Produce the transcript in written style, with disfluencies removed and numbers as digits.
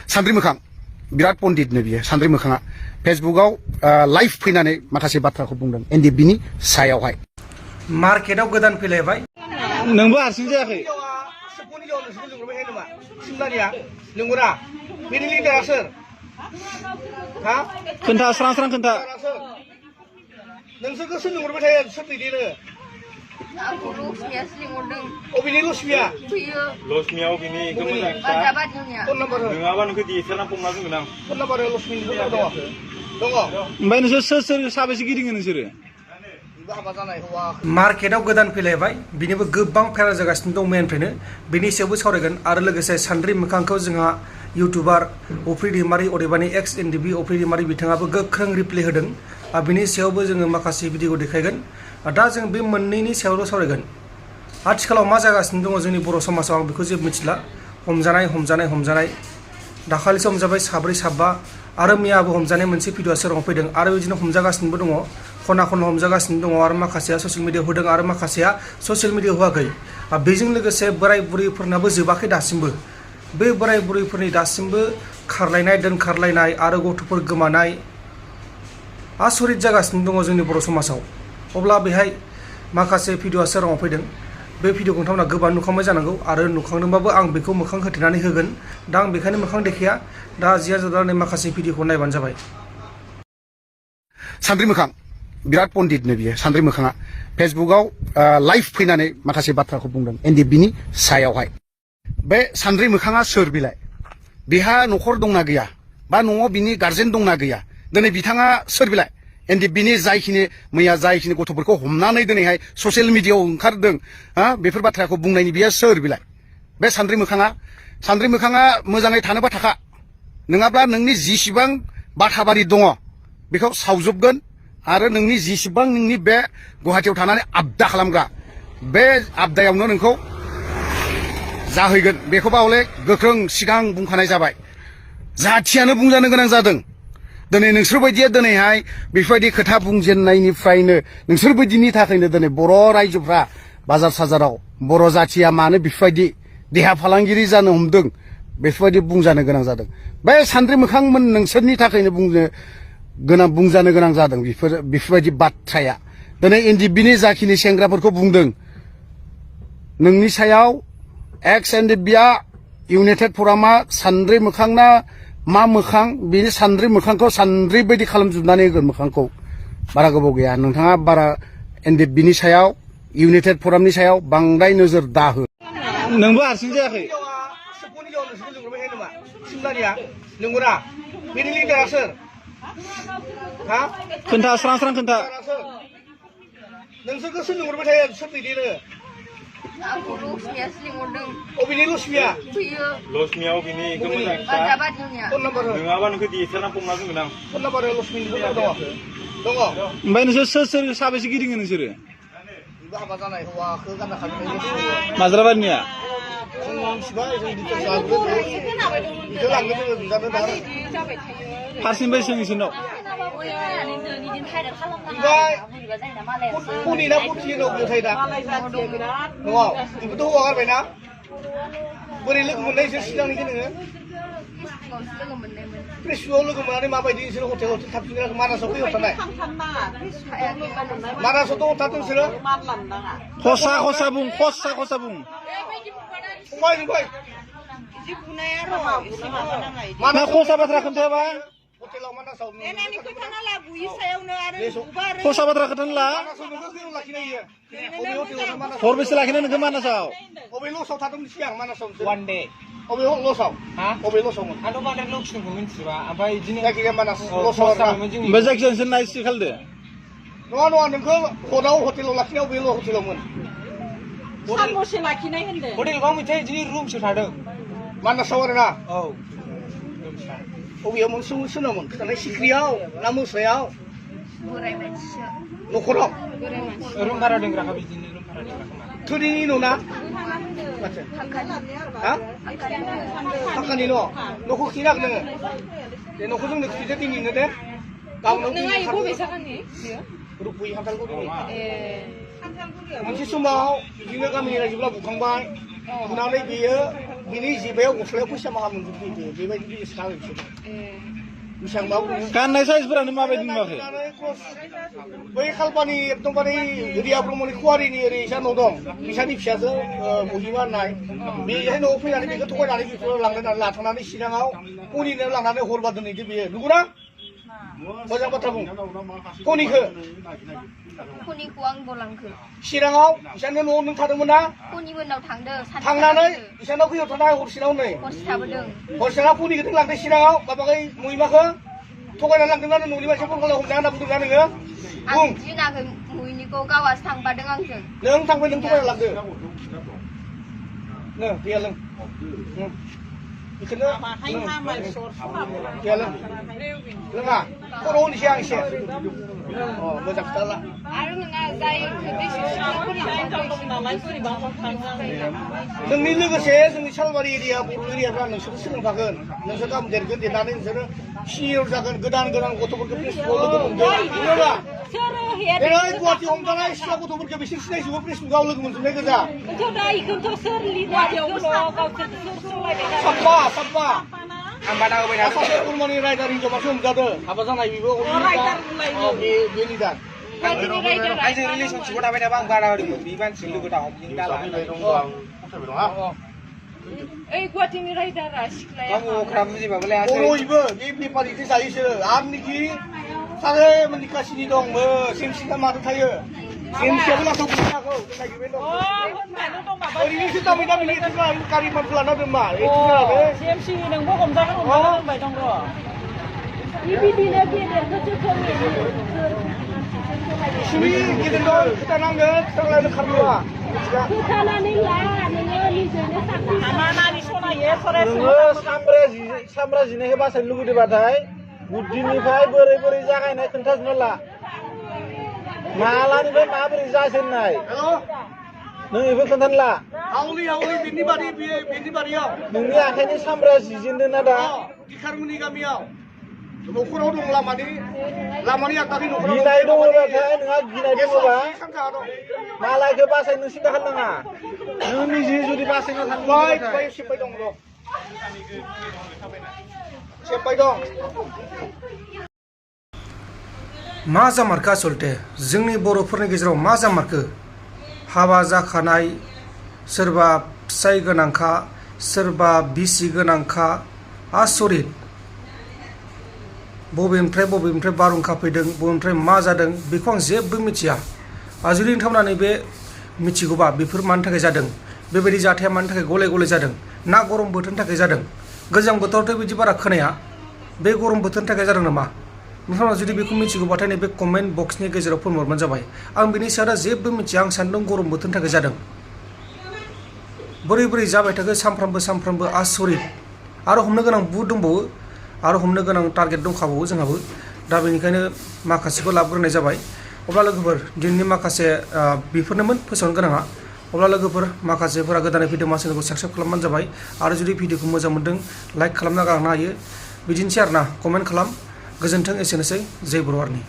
सान्द्रि मोखां बिराद पण्डितनो बियो सान्द्रि मोखाङा फेसबुकआव लाइभ फैनानै माखासे बाथ्राखौ बुंदों एनडिएफबिनि सायावहाय मार्केटआव गोदान फैलायबाय नोंबो हारसिं जायाखै खोन्था स्रां स्रां खोन्था नोंसोरखौ सोर लिंहरबाय थायो सोर दैदेनो आंखौ लक्ष्मियासो लिंहरदों अबेनि लक्ष्मिया फैयो लक्ष्मिया अबेनि बाजाबारिनिया फन नाम्बार हो नङाबा नोंखौ दिएसएलआ फंना बुंगोन आं फन नाम्बार हो लक्ष्मिनि फन नाम्बार दङ ओमफ्राय नोंसोर सोर साबेसे गिदिङो नोंसोरो हाबा जानाय हौवा मार्केटआव गोदान फैलायबाय बिनिबो गोबां भाइरेल जागासिनो दं मेननिफ्रायनो बिनि सायावबो सावरायगोन आरो लोगोसे सान्द्रि मोखांखौ जोंहा इउटुबार अफ्रि दैमारि अदेबानि एक्स एनडिएफबि अफ्रि दैमारि बिथाङाबो गोख्रों रिप्लाइ होदों बिनि सायावबो जोङो माखासे भिडिअ देखायगोन दा जों बे मोननैनि सायावल' सावरायगोन आथिखालाव मा जागासिनो दङ जोंनि बर' समाजाव आं बेखौ जेबो मिथिला हमजानाय दाखालिसो हमजाबाय साब्रै साबा आरो मैयाबो हमजानाय मोनसे भिडिअआ सोराङाव फैदों आरो बिदिनो हमजागासिनोबो दङ खना खनला हमजागासिनो दङ आरो माखासेया ससियेल मिडियाआव होदों आरो माखासेया ससियेल मिडियाआव होआखै बेजों लोगोसे बोराय बुरैफोरनाबो जोबाखै दासिमबो बे बोराय बुरैफोरनि दासिमबो खारलायनाय दोनखारलायनाय आरो गथ'फोर गोमानाय आसरित जागासिनो दङ जोंनि बर' समाजाव अब्ला बेहाय माखासे भिडिअआ सोराङाव फैदों बे भिडिअखौ नोंथांमोना गोबां नुखांबाय जानांगौ आरो नुखांदोंबाबो आं बेखौ मोखां होथेनानै होगोन दा आं बेखायनो मोखां देखाया दा जिया जानानै माखासे भिडिअखौ नायबानो जाबाय सान्द्रि मोखां बिराद पण्डितनो बियो सान्द्रि मोखाङा फेसबुकआव लाइभ फैनानै माखासे बाथ्राखौ बुंदों एनडिएफबिनि सायावहाय बे सान्द्रि मोखाङा सोर बिलाय बिहा न'खर दंना गैया बा न'आव बिनि गार्जेन दंना गैया दिनै बिथाङा सोर बिलाय एनडिएफबिनि मैया जायखिनि गथ'फोरखौ हमनानै दिनैहाय ससियेल मिडियाआव ओंखारदों बेफोर बाथ्राखौ बुंनायनि बियो सोर बिलाय बे सान्द्रि मोखाङा मोजाङै थानोबा थाखा नङाब्ला नोंनि जिसिबां बाथाबारि दङ बेखौ सावजोबगोन आरो नोंनि जिसिबां नोंनि बे गुवाहाटियाव थानानै आबदा खालामग्रा बे आबदायावनो नोंखौ जाहैगोन बेखौबा हले गोख्रों सिगां बुंखानाय जाबाय जाथियानो बुंजानो गोनां जादों दिनै नोंसोरबायदिया दिनैहाय बेफोरबायदि खोथा बुंजेननायनिफ्रायनो नोंसोरबायदिनि थाखायनो दिनै बर' रायजोफ्रा बाजार साजाराव बर' जाथिया मानो बेफोरबायदि देहा फालांगिरि जानो हमदों बेफोरबायदि बुंजानो गोनां जादों बे सान्द्रि मोखांमोन नोंसोरनि थाखायनो बुंजानो गोनां जादों बेफोरबायदि बाथ्राया दिनै एनडिएफबिनि जाखिनि सेंग्राफोरखौ बुंदों नोंनि सायाव एक्स एनडिएफबिआ इउनाइटेड फरामा सान्द्रि मोखांना मा मोखां बेनि सान्द्रि मोखांखौ सान्द्रि बायदि खालामजोबनानै होगोन मोखांखौ बारा गोबाव गैया नोंथाङा बारा एनडिएफबिनि सायाव इउनाइटेड फरामनि सायाव बांद्राय नोजोर दाहो नोंबो हारसिं जायाखै खोन्था स्रां स्रां खोन्था नोंसोरखौ सोर लिंहरबाय थायो सोर दैदेनो आंखौ लक्ष्मियासो लिंहरदों अबेनि लक्ष्मिया फैयो लक्ष्मिया अबेनि बाजाबारिनिया फन नाम्बार हो नङाबा नोंखौ दिएसएलआ फंना बुंगोन आं फन नाम्बार हो लक्ष्मिनि फन नाम्बार दङ ओमफ्राय नोंसोर सोर साबेसे गिदिङो नोंसोरो हाबा जानाय हौवाखौ गानना खालामनाय माज्राबारिनिया फारसेनिफ्राय सों इसोरनाव हौवा बोरै लोगो मोननायसो सिगांनिखौ नोङो फेसबुकआव लोगो मोननानै माबायदि नोंसोर हटेल थाबफिनग्रा मानासाव फैहर थानाय मानासाव दङ थादों नोंसोरो खसा बुं फंबाय मा खसा बाथ्रा खोन्थायाबा हटेलाव मानासाव खसा बाथ्रा खोन्थानोला हरबेसे लाखिनो नोंखौ मानासाव अबे लसाव थादोंमोन सिगां मानासाव वान डे अबे लसाव अबे लसावमोन आंथ' बांद्राय लक्ष्मिखौ मिन्थिबा ओमफ्राय बिदिनो जायखिजाया मानास लसाव ओमफ्राय जायखिजाया नोंसोर नायसि खालामदो नङा नोंखौ हराव हटेलाव लाखिनायाव बे हटेलावमोन सानबसे लाखिनाय होनदों हटेलाव मोनसे बिदिनो रुमसो थादों मानासाव आरोना औ अबेयाव सोनामोन खोथानाय सिख्रियाव ना मोसायाव बोराय मानसिसो न'खराव रुम भारा दोनग्राखा बिदिनो रुम भारा दोनग्राखा थोरिनि न' ना फाखानि न'खौ खिनाक नोङो बे न'खौ जोंनो खिथो दिनैनो दे गावनो रुपुय खान्थालगुरिनि मोनसे समाव बिदिनो गामिनि रायजोफ्रा बुखांबाय बुनानै बेयो बिनि जिबायाव गस्लायाव फैसा माहा मोनजोबफैयो बेबायदि बिजनेस खालामो बिसोरो बेसेबांबा गाननाय साइजफोरानो माबायदि नुवाखै बै खालपानि एकदमबारे रिया ब्रह्मनि खुवारिनि ओरै इसा न' दं बिसानि फिसाजो महिमा होननाय बेहाय न'आव फैनानै बेखौ थगायनानै बेखौ लांनानै लाथांनानै चिराङाव कनिनो लांनानै हरबा दोनहैदो बेयो नंगौना मोजां बाथ्रा बुं कनिखौ कनिखौ आं गलांखो चिराङाव इसानि न'आव नों थादोंमोन ना कनिमोननाव थांदों थांनानै इसानाव फैयाव थानाय हरसेनाव नै हरसे थाबोदों हरसेना कनिखौ लांदों चिराङाव माबाखै महिमाखौ थगायनानै लांदोंना न'नि मानसिफोरखौ हमना होनना बुंदोंना नोङो आं बुं दिनाखै मुहिनिखौ गावासो थांफादों आंजों नों थांबाय नों थगायना लांदो नो दैया लों बेखौनो दैया लों लोङा खर' होनोसै आं एसे मोजां खोथा ला आरो नोंहा जायो नोंनि लोगोसे जोंनि सालबारि एरिया बर' एरियाफ्रा नोंसोरो सोलोंफागोन नोंसोर गाबोन देरगोन देरनानै नोंसोरो सिनियर जागोन गोदान गोदान गथ'फोरखौ फेसबुकाव लोगो मोनगोन नङा दिनै गुवाहाटि हमजानाय सिख्ला गथ'फोरखौ बिसोर सिनायजोबो फेसबुकाव लोगो मोनजोबनाय गोजा साफा साफा सासे कुरमानि राइडार हिनजावआसो हमजादों हाबा जानाय बेबो बे लिडार आइजों रिलेसनशिपआव थाबाय थाबा आं बादा होदोंमोन बे मानसि लोगो दाहम दाला ओइ गुवाहाटीनि राइडारा सिख्लाया आं अख्रा बुजिबाबोलाय बर'यैबो बे बेफारिजों जायोसो आरो निखि सारे माने कासिनि दं सेमसिना माथो थायो सेमसियाबो लाथाव गुरनांगौ नागिरबाय दं ओरैनोसो दामै दामै गारि मानसि लाना दोन मा CMC नोंबो हमजागोन होनबाय दं र' बिदिनो गेदेरखौसो सिनि गिदिर दं खोथानांगोन खोथालायनो खारबोआ खोथानानै ला नोङो निजेनो साख्रि हामानानै सनायो नोङो सामब्रा जिनायखौ बासायनो लुगैदोंबाथाय बुद्धिनिफ्राय बोरै बोरै जागायनाय खोन्थाजोबना ला मालानिफ्राय माबोरै जाजेननाय नों बेखौ खोन्थानो ला आवलि बेनि बारियाव नोंनि आखाइनि सामब्रा जिजेनदों ना दा गिखारमोननि गामियाव न'खराव दं लामानि आगदाखै न'खराव गिनाय दङबाथाय नोंहा गिनाय दङबा मालायखौ बासायनो सिन्था खालामनाङा नों निजे जुदि बासायनो थांबाय सेबबाय दं र' सेबबाय दं मा जामारखो आसलथे जोंनि बर'फोरनि गेजेराव मा जामारखो हाबा जाखानाय सोरबा फिसाय गोनांखा सोरबा बिसि गोनांखा आसरित बबेनिफ्राय बारहुंखा फैदों बबेनिफ्राय मा जादों बेखौ आं जेबो मिथिया जुदि नोंथांमोना बे मिथिगौबा बेफोर मानि थाखाय जादों बेबायदि जाथाया मानि थाखाय गले गले जादों ना गरम बोथोरनि थाखाय जादों गोजां बोथोरावथ' बिदि बारा खोनाया बे गरम बोथोरनि थाखाय जादों नामा नोंथांमोना जुदि बेखौ मिथिगौबाथाय नैबे कमेन्ट बक्सनि गेजेराव फोरमायहरबानो जाबाय आं बिनि सायाव दा जेबो मिथिया आं सानदों गरम बोथोरनि थाखाय जादों बोरै जाबाय थाखो सानफ्रामबो आसरित आरो हमनो गोनां बुहुद दंबावो आरो हमनो गोनां टारगेट दंखाबावो जोंहाबो दा बेनिखायनो माखासेखौ लाबोग्रोनाय जाबाय अब्ला लोगोफोर दिनैनि माखासे बेफोरनोमोन फोसावनो गोनाङा अब्ला लोगोफोर माखासेफोरा गोदानै भिडिअ मा चेनेलखौ साबस्क्राइब खालामबानो जाबाय आरो जुदि भिडिअखौ मोजां मोनदों लाइक खालामना गालांनो हायो बिदिनोसै आरोना कमेन्ट खालाम गोजोन्थों एसेनोसै जय बर' हारिनि